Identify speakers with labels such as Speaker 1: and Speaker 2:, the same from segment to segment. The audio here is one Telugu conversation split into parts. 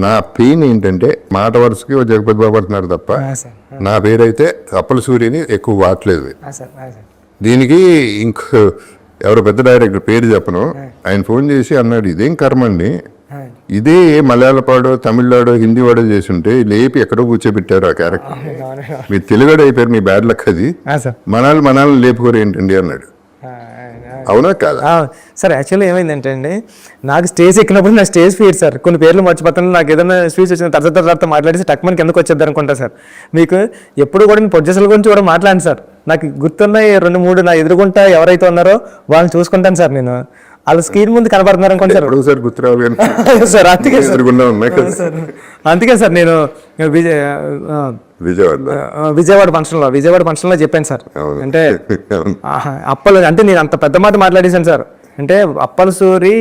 Speaker 1: నా పెయిన్ ఏంటంటే మాట వరుసకి ఓ జగపతి బాబు అంటున్నారు తప్ప నా పేరైతే అప్పల సూర్యని ఎక్కువ వాడలేదు. దీనికి ఇంకో ఎవరో పెద్ద డైరెక్టర్ పేరు చెప్పను, ఆయన ఫోన్ చేసి అన్నాడు ఇదేం కర్మ అండి, ఇదే మలయాళపాడో తమిళనాడో హిందీ వాడో చేసి ఉంటే లేపి ఎక్కడో కూర్చోబెట్టారు ఆ క్యారెక్టర్, మీరు తెలుగుడు అయిపోయారు, మీ బ్యాడ్ లక్ అది, మనాలు లేపుకోరు ఏంటండి అన్నాడు. అవునా కాదా
Speaker 2: సార్? యాక్చువల్లీ ఏమైందంటే అండి, నాకు స్టేజ్ ఎక్కినప్పుడు నా స్టేజ్ ఫీడ్ సార్, కొన్ని పేర్లు మర్చిపోతాను, నాకు ఏదైనా స్పీచ్ వచ్చిన తర్వాత మాట్లాడేసి టక్మన్ కిందకు వచ్చేద్దాం అనుకుంటా సార్. మీకు ఎప్పుడు కూడా నేను ప్రొడ్యూసర్ల గురించి కూడా మాట్లాడాను సార్, నాకు గుర్తున్నాయి 2-3 నా ఎదురుగుంటా ఎవరైతే ఉన్నారో వాళ్ళని చూసుకుంటాను సార్. నేను వాళ్ళ స్క్రీన్ ముందు కనబడుతున్నారు అనుకోండి సార్,
Speaker 1: గుర్తురావు
Speaker 2: సార్. అందుకే సార్ నేను విజయవాడ ఫంక్షన్లో చెప్పాను సార్. అంటే అప్పలు అంటే నేను అంత పెద్ద మాట మాట్లాడేశాను సార్. అంటే అప్పల సూరి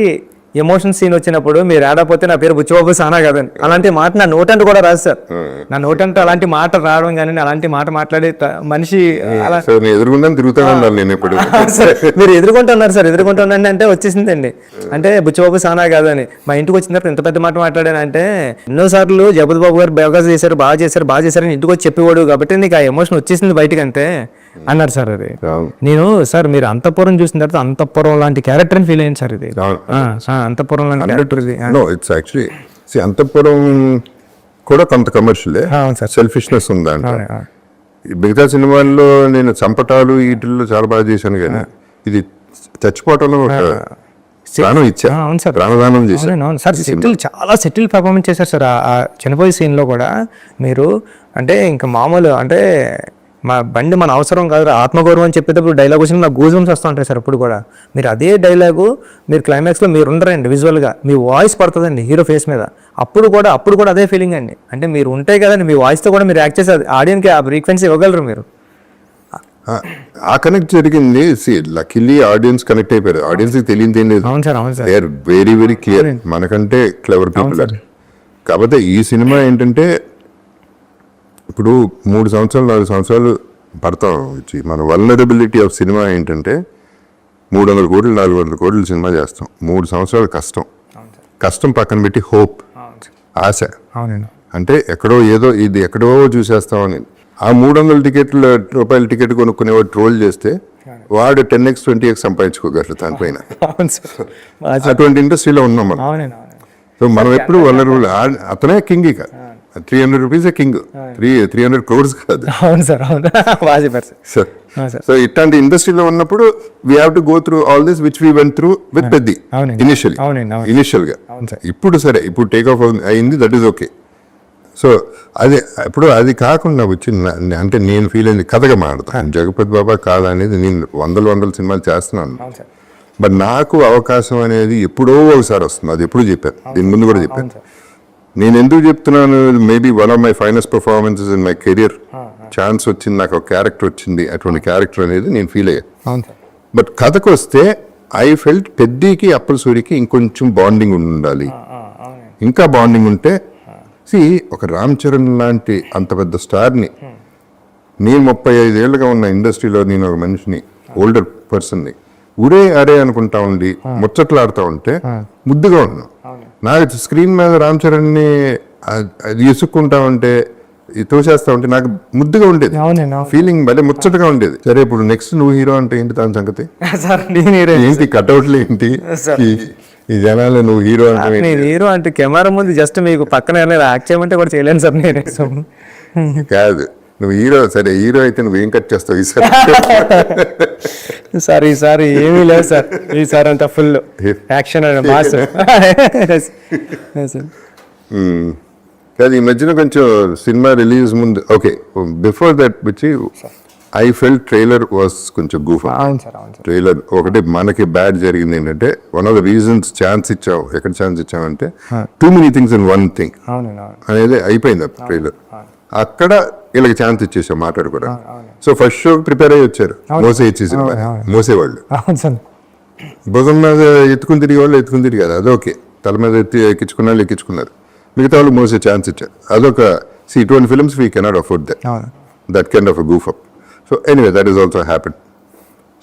Speaker 2: ఎమోషన్ సీన్ వచ్చినప్పుడు మీరు ఏడాపోతే నా పేరు బుచ్చిబాబు సానా కదండి, అలాంటి మాట నా నోటంట కూడా రాదు సార్. నా నోటంట అలాంటి మాట రావడం కానీ అలాంటి మాట మాట్లాడే మనిషి అలా మీరు ఎదుర్కొంటున్నారు సార్. ఎదుర్కొంటున్నాను అంటే వచ్చేసిందండి. అంటే బుచ్చిబాబు సానా కాదని మా ఇంటికి వచ్చిన తర్వాత ఎంత పెద్ద మాట మాట్లాడానంటే, ఎన్నోసార్లు జగపతి బాబు గారు బాగా చేశారు ఇంటికి వచ్చి చెప్పేవాడు కాబట్టి నీకు ఆ ఎమోషన్ వచ్చేసింది బయటకు అంతే అన్నారు సార్. అది నేను సార్ మీరు అంతఃపురం చూసిన తర్వాత అంతఃపురం లాంటి క్యారెక్టర్ అని ఫీల్ అయ్యింది సార్. ఇది అంతఃపురం లాంటి క్యారెక్టర్ ఇది.
Speaker 1: అంతఃపురం కూడా కొంత కమర్షియల్ సెల్ఫిష్నెస్ ఉందంట. మిగతా సినిమాల్లో నేను చంపటాలు వీటిల్లో చాలా బాగా చేశాను, కానీ ఇది చచ్చిపోవటంలో ప్రాణం ఇచ్చా, ప్రాణదానం చేశాను
Speaker 2: సార్. చాలా సెటిల్ పర్ఫార్మెన్స్ చేశారు సార్ ఆ చనిపోయే సీన్ లో కూడా. మీరు అంటే ఇంకా మామూలు అంటే మా బండి మన అవసరం కాదు ఆత్మగౌరవం అని చెప్పేటప్పుడు డైలాగ్ వచ్చిన నాకు గూజుమ్స్ వస్తూ ఉంటాయి సార్. అప్పుడు కూడా మీరు అదే డైలాగు మీరు క్లైమాక్స్లో మీరు ఉండరండి, విజువల్గా మీ వాయిస్ పడుతుందండి హీరో ఫేస్ మీద. అప్పుడు కూడా అదే ఫీలింగ్ అండి. అంటే మీరు ఉంటాయి కదండి, మీ వాయిస్తో కూడా మీరు యాక్ట్ చేసి ఆడియన్కి ఆ ఫ్రీక్వెన్సీ ఇవ్వగలరు మీరు.
Speaker 1: ఆ కనెక్ట్ జరిగింది. లక్కీలీ ఆడియన్స్ కనెక్ట్ అయిపోయారు. ఆడియన్స్ తెలియదు ఏం లేదు.
Speaker 2: అవును sir.
Speaker 1: They are very very clear, మనకంటే క్లెవర్ పీపుల్. కాకపోతే ఈ సినిమా ఏంటంటే ఇప్పుడు 3 సంవత్సరాలు 4 సంవత్సరాలు పడతాం వచ్చి మన వల్నరబిలిటీ ఆఫ్ సినిమా ఏంటంటే 300 కోట్లు 400 కోట్లు సినిమా చేస్తాం. 3 సంవత్సరాలు కష్టం పక్కన పెట్టి హోప్, ఆశ. అంటే ఎక్కడో ఏదో ఇది ఎక్కడో చూసేస్తామని ఆ 300 రూపాయల టికెట్ కొనుక్కునేవాడు ట్రోల్ చేస్తే వాడు 10x 20x సంపాదించుకోగలరు దానిపైన. అటువంటి ఇండస్ట్రీలో ఉన్నాం మనం. సో మనం ఎప్పుడు వల్నరబుల్. అతనే కింగ్. ఇక 300 రూపీస్ కింగ్, 300 crores కాదు. సో ఇట్లాంటి ఇండస్ట్రీలో ఉన్నప్పుడు we have to go through all this which we went through with Peddi initial గా. ఇప్పుడు సరే, ఇప్పుడు టేక్ ఆఫ్ అయింది, దట్ ఈస్ ఓకే. సో అదే ఇప్పుడు అది కాకుండా వచ్చి అంటే నేను ఫీల్ అయింది కథగా మాడతాను. జగపతి బాబా కాదా అనేది నేను వందల సినిమాలు చేస్తున్నాను, బట్ నాకు అవకాశం అనేది ఎప్పుడో ఒకసారి వస్తుంది. అది ఎప్పుడు చెప్పాను, దీని ముందు కూడా చెప్పాను. నేను ఎందుకు చెప్తున్నాను, maybe one of my finest performances in my career. Chance వచ్చింది, నాకు ఒక క్యారెక్టర్ వచ్చింది, అటువంటి క్యారెక్టర్ అనేది నేను ఫీల్ అయ్యాను. బట్ కథకు వస్తే ఐ ఫెల్ట్ పెద్దికి అప్పల సూరికి ఇంకొంచెం బాండింగ్ ఉండాలి. ఇంకా బాండింగ్ ఉంటే ఒక రామ్ చరణ్ లాంటి అంత పెద్ద స్టార్ని, నేను 35 ఏళ్ళుగా ఉన్న ఇండస్ట్రీలో నేను ఒక మనిషిని, ఓల్డర్ పర్సన్ని అరే అనుకుంటా ఉండి ముచ్చట్లాడుతూ ఉంటే ముద్దుగా ఉన్నాను. నాకు స్క్రీన్ మీద రామ్ చరణ్ని ఇసుక్కుంటా ఉంటే తోసేస్తా ఉంటే నాకు ముద్దుగా ఉండేది, ఫీలింగ్ భలే ముచ్చటగా ఉండేది. సరే ఇప్పుడు నెక్స్ట్ నువ్వు హీరో అంటే ఏంటి దాని సంగతి ఏంటి, కట్అవుట్లు ఏంటి, ఈ జనాలు నువ్వు హీరో అంటే
Speaker 2: హీరో అంటే కెమెరా ముందు జస్ట్ మీకు పక్కన యాక్ట్ చేయమంటే కూడా చేయలేను సార్ నేనే.
Speaker 1: కాదు నువ్వు హీరో, సరే హీరో అయితే నువ్వేం కట్ చేస్తావు
Speaker 2: ఈసారి? ఈసారి ఏమీ లేదు సార్, ఈసారి అంతా ఫుల్ యాక్షన్ అండ్ మాస్.
Speaker 1: కాదు ఈ మధ్యన కొంచెం సినిమా రిలీజ్ ముందు ఓకే, బిఫోర్ దట్ వచ్చి ఐ ఫెల్ట్ ట్రైలర్ వాస్ కొంచెం గూఫ్. ట్రైలర్ ఒకటి మనకి బ్యాడ్ జరిగింది ఏంటంటే, one of the reasons chance ఇచ్చావు, ఎక్కడ ఛాన్స్ ఇచ్చామంటే too many things in one thing అనేది అయిపోయింది ట్రైలర్. అక్కడ వీళ్ళకి ఛాన్స్ ఇచ్చేసాం మాట్లాడుకోవడం. సో ఫస్ట్ షో ప్రిపేర్ అయ్యి వచ్చారు, మోసేవాళ్ళు భుజం మీద ఎత్తుకుని తిరిగే వాళ్ళు ఎత్తుకుని తిరిగారు, అదొకే. తల మీద ఎక్కించుకున్న వాళ్ళు ఎక్కించుకున్నారు, మిగతా వాళ్ళు మోసే ఛాన్స్ ఇచ్చారు. అదొక ఇటువంటి films we cannot afford that kind of a goof up. So anyway that is also happen.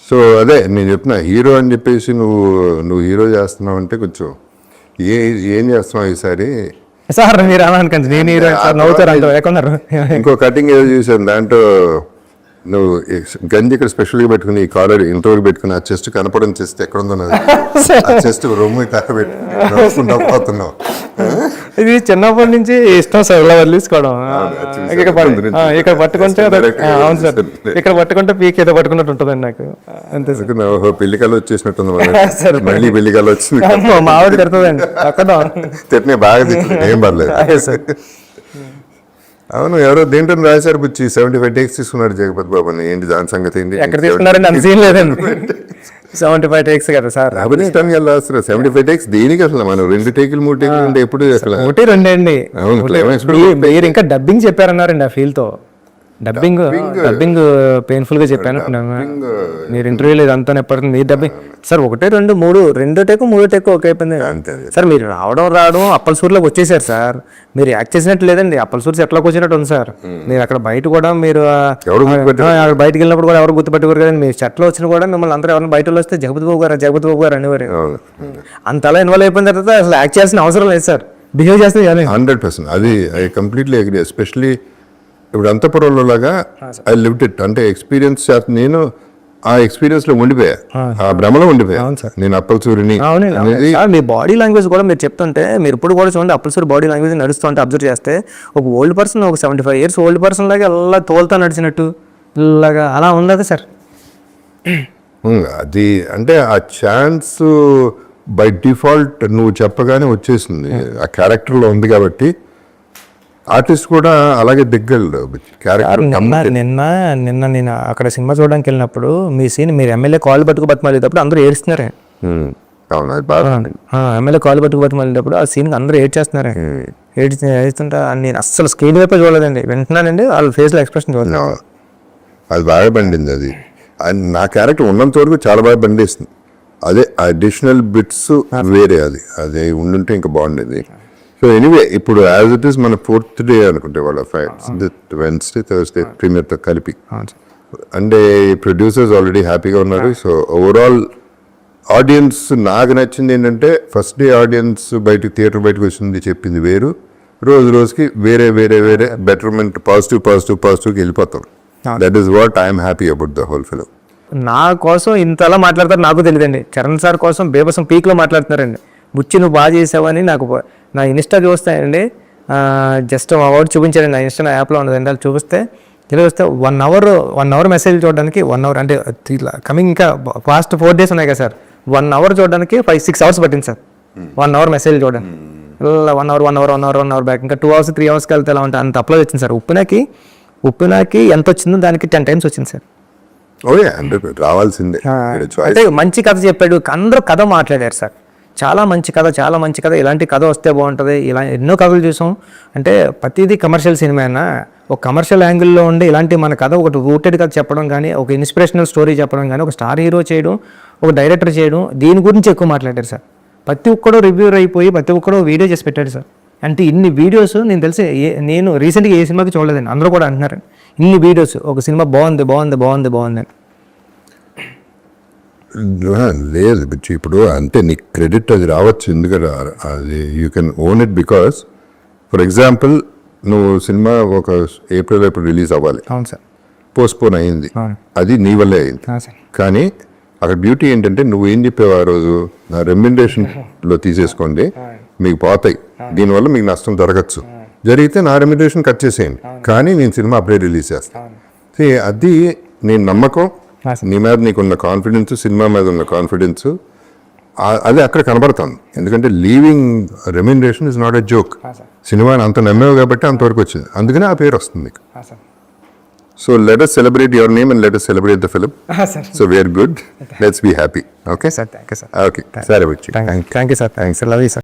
Speaker 1: So అదే నేను చెప్తున్నా, హీరో అని చెప్పేసి నువ్వు హీరో చేస్తున్నావు అంటే కొంచెం ఏం చేస్తున్నావు ఈసారి,
Speaker 2: సార్ మీరు అలా అనుకోండి, నేను హీరో సార్ నవ్వుతారు అంటారు ఎక్కడున్నారు.
Speaker 1: ఇంకో కటింగ్ ఏదో చూసాను, దాంట్లో నువ్వు ఈ గంజి ఇక్కడ స్పెషల్గా పెట్టుకుని ఈ కాలర్ ఇంతవరకు పెట్టుకుని ఆ చెస్ట్ కనపడం చెస్ట్ ఎక్కడ ఉందో నాకు ఆ చెస్ట్ రొమ్ము తక్క పెట్టుకున్నావు.
Speaker 2: ఇది చిన్నప్పటి నుంచి ఇష్టం సార్, ఇలా వదిలేసుకోవడం. ఇక్కడ పట్టుకుంటే అవును సార్, ఇక్కడ పట్టుకుంటే పీక్ ఏదో పట్టుకున్నట్టు ఉంటుందండి నాకు, అంతే సార్.
Speaker 1: పెళ్లికలు వచ్చేసినట్టుంది మళ్ళీ పెళ్లికలు వచ్చింది.
Speaker 2: మా ఆవిడ తిడుతుందండి అక్కడ
Speaker 1: తిట్టినే బాగా తిట్టిన ఏం పర్లేదు. అవును, ఎవరో దేంట్లో రాశారు బుచ్చి 75 టేక్స్ తీసుకున్నాడు జగపతి బాబు అని. ఏంటి దాని సంగతి ఏంటి?
Speaker 2: ఎక్కడ తీసుకున్నారండి? అంత సీన్ లేదండి. 75 టేక్స్ కదా సార్,
Speaker 1: అభినిష్టానికి వెళ్ళాల్సిన 75 టేక్స్ దేనికి అసలు? మనం 2 టేకులు 3 టేకులు ఉంటే ఎప్పుడు అసలు
Speaker 2: 1-2 అండి.
Speaker 1: అవును,
Speaker 2: మీరు ఇంకా డబ్బింగ్ చెప్పారన్నారండి ఆ ఫీల్ తో. డబ్బింగ్ పెయిన్ఫుల్ గా చెప్పాను. మీరు ఇంటర్వ్యూలో ఇదంతా ఎప్పటికీ మీరు డబ్బింగ్ సార్ 1, 2, 3 టేకు 3 టేకు ఓకే అయిపోయింది సార్. మీరు రావడం అప్పలసూరులోకి వచ్చేసారు సార్. మీరు యాక్ట్ చేసినట్టు లేదండి, అప్పలసూరు సెట్లోకి వచ్చినట్టు ఉంది సార్. మీరు అక్కడ బయట కూడా మీరు అక్కడ బయటకు వెళ్ళినప్పుడు కూడా ఎవరు గుర్తుపెట్టుకోరు కదండి. మీరు సెట్లో వచ్చిన కూడా మిమ్మల్ని అందరూ ఎవరైనా బయట వస్తే జగపతి బాబు గారు అనేవారు. అంతలా ఇన్వాల్వ్ అయిపోయిన తర్వాత అసలు యాక్ట్ చేయాల్సిన అవసరం లేదు సార్, బిహేవ్ చేస్తే
Speaker 1: 100%. అది ఐ కంప్లీట్లీ అగ్రీ. ఎస్పెషలీ ఇప్పుడు అంతపురంలో లాగా ఐ లివ్డ్ ఇట్, అంటే ఎక్స్పీరియన్స్ నేను ఆ ఎక్స్పీరియన్స్ లో ఉండిపోయా, ఆ భ్రమలో ఉండిపోయా నేను అప్పలసూరిని.
Speaker 2: మీ బాడీ లాంగ్వేజ్ కూడా మీరు చెప్తుంటే, మీరు ఇప్పుడు కూడా చూడండి అప్పలసూరి బాడీ లాంగ్వేజ్ నడుస్తుంటే అబ్జర్వ్ చేస్తే ఒక ఓల్డ్ పర్సన్, ఒక 75 years ఓల్డ్ పర్సన్ లాగా అలా తోలుతా నడిచినట్టు ఇలాగా అలా ఉండదు సార్.
Speaker 1: అది అంటే ఆ ఛాన్స్ బై డిఫాల్ట్ నువ్వు చెప్పగానే వచ్చేసింది, ఆ క్యారెక్టర్ లో ఉంది కాబట్టి ఆర్టిస్ట్ కూడా అలాగే దిగ్గలు క్యారెక్టర్.
Speaker 2: నిన్న నేను అక్కడ సినిమా చూడడానికి వెళ్ళినప్పుడు మీ సీన్ మీరు ఎమ్మెల్యే కాల్ పట్టుకు బతిమాలేటప్పుడు అందరూ ఏడుస్తున్నారే. ఎమ్మెల్యే కాల్ పట్టుకు బతిమాలేటప్పుడు ఆ సీన్ అందరూ ఏడ్చేస్తున్నారే. ఏడుస్తుంటా నేను అస్సలు స్క్రీన్ వైపే చూడలేదండి, వింటున్నానండి వాళ్ళ ఫేస్ లో ఎక్స్ప్రెషన్ చూడలేదు.
Speaker 1: అది బాగా బండింది. అది నా క్యారెక్టర్ ఉన్నంత వరకు చాలా బాగా బండిస్తుంది. అదే అడిషనల్ బిట్స్ వేరే, అది ఉండుంటే ఇంకా బాగుండేది. సో ఎనీవే ఇప్పుడు యాజ్ ఇట్ ఈస్ మన 4th డే అనుకుంటే వాళ్ళ వెన్స్డే థర్స్డే ప్రీమియర్తో కలిపి, అంటే ప్రొడ్యూసర్స్ ఆల్రెడీ హ్యాపీగా ఉన్నారు. సో ఓవరాల్ ఆడియన్స్ నాకు నచ్చింది ఏంటంటే ఫస్ట్ డే ఆడియన్స్ థియేటర్ బయటకు వచ్చింది చెప్పింది వేరు, రోజుకి వేరే బెటర్మెంట్ పాజిటివ్కి వెళ్ళిపోతాం. That is what I'm happy about the whole film.
Speaker 2: నా కోసం ఇంతలా మాట్లాడతారు నాకు తెలియదండి. చరణ్ సార్ కోసం బేబసం పీక్లో మాట్లాడుతున్నారండి. బుచ్చి నువ్వు బాగా చేసావని నాకు నా ఇన్స్టా చూస్తాయండి, జస్ట్ అవార్డు చూపించారండి నా ఇన్స్టా యాప్లో ఉన్నదండి. అది చూపిస్తే ఇలా వస్తే 1 hour మెసేజ్ చూడడానికి 1 hour, అంటే కమింగ్ ఇంకా ఫాస్ట్ 4 days ఉన్నాయి కదా సార్. 1 hour చూడడానికి 5-6 hours పట్టింది సార్ 1 hour మెసేజ్ చూడడానికి. ఇలా 1 hour బ్యాక్ ఇంకా 2 hours 3 hours వెళ్తే ఎలా ఉంటుంది అంత అప్లోడ్ వచ్చింది సార్. ఉప్పినాకి ఎంత వచ్చిందో దానికి 10 times వచ్చింది సార్.
Speaker 1: రావాల్సిందే.
Speaker 2: అంటే మంచి కథ చెప్పాడు, అందరూ కథ మాట్లాడారు సార్. చాలా మంచి కథ, ఇలాంటి కథ వస్తే బాగుంటుంది. ఇలా ఎన్నో కథలు చూసాం. అంటే ప్రతిదీ కమర్షియల్ సినిమా అయినా ఒక కమర్షియల్ యాంగిల్లో ఉండి ఇలాంటి మన కథ ఒకటి రూటెడ్ కథ చెప్పడం కానీ, ఒక ఇన్స్పిరేషనల్ స్టోరీ చెప్పడం కానీ, ఒక స్టార్ హీరో చేయడం, ఒక డైరెక్టర్ చేయడం, దీని గురించి ఎక్కువ మాట్లాడారు సార్. ప్రతి ఒక్కడో రివ్యూర్ అయిపోయి ప్రతి ఒక్కడో వీడియో చేసి పెట్టాడు సార్. అంటే ఇన్ని వీడియోస్ నేను తెలిసి నేను రీసెంట్గా ఏ సినిమాకి చూడలేదండి, అందరూ కూడా అంటున్నారు ఇన్ని వీడియోస్ ఒక సినిమా బాగుంది.
Speaker 1: లేదు ఇప్పుడు అంటే నీకు క్రెడిట్ అది రావచ్చు, ఎందుకంటే అది you can own it because for example నువ్వు సినిమా ఒక ఏప్రిల్ రిలీజ్ అవ్వాలి,
Speaker 2: అవును సార్,
Speaker 1: పోస్ట్పోన్ అయింది, అది నీ వల్లే అయింది. కానీ అక్కడ బ్యూటీ ఏంటంటే నువ్వు ఏం చెప్పావు ఆ రోజు, నా రెమ్యునరేషన్లో తీసేసుకోండి మీకు పోతాయి, దీనివల్ల మీకు నష్టం జరిగితే నా రెమ్యునరేషన్ కట్ చేసేయండి, కానీ నేను సినిమా అప్పుడే రిలీజ్ చేస్తాను. అది నేను నమ్మకం, నీ మీద నీకున్న కాన్ఫిడెన్స్, సినిమా మీద ఉన్న కాన్ఫిడెన్స్, అది అక్కడ కనబడుతుంది. ఎందుకంటే leaving remuneration is not a joke. సినిమాని అంత నమ్మేవు కాబట్టి అంతవరకు వచ్చింది, అందుకనే ఆ పేరు వస్తుంది నీకు. So let us celebrate your name and let us celebrate the film. So we are good. Let's be happy. Okay?
Speaker 2: Sir, thank you, sir.
Speaker 1: Okay. Sorry, Bachchi.
Speaker 2: Thank you, sir. Thanks. I love you, sir.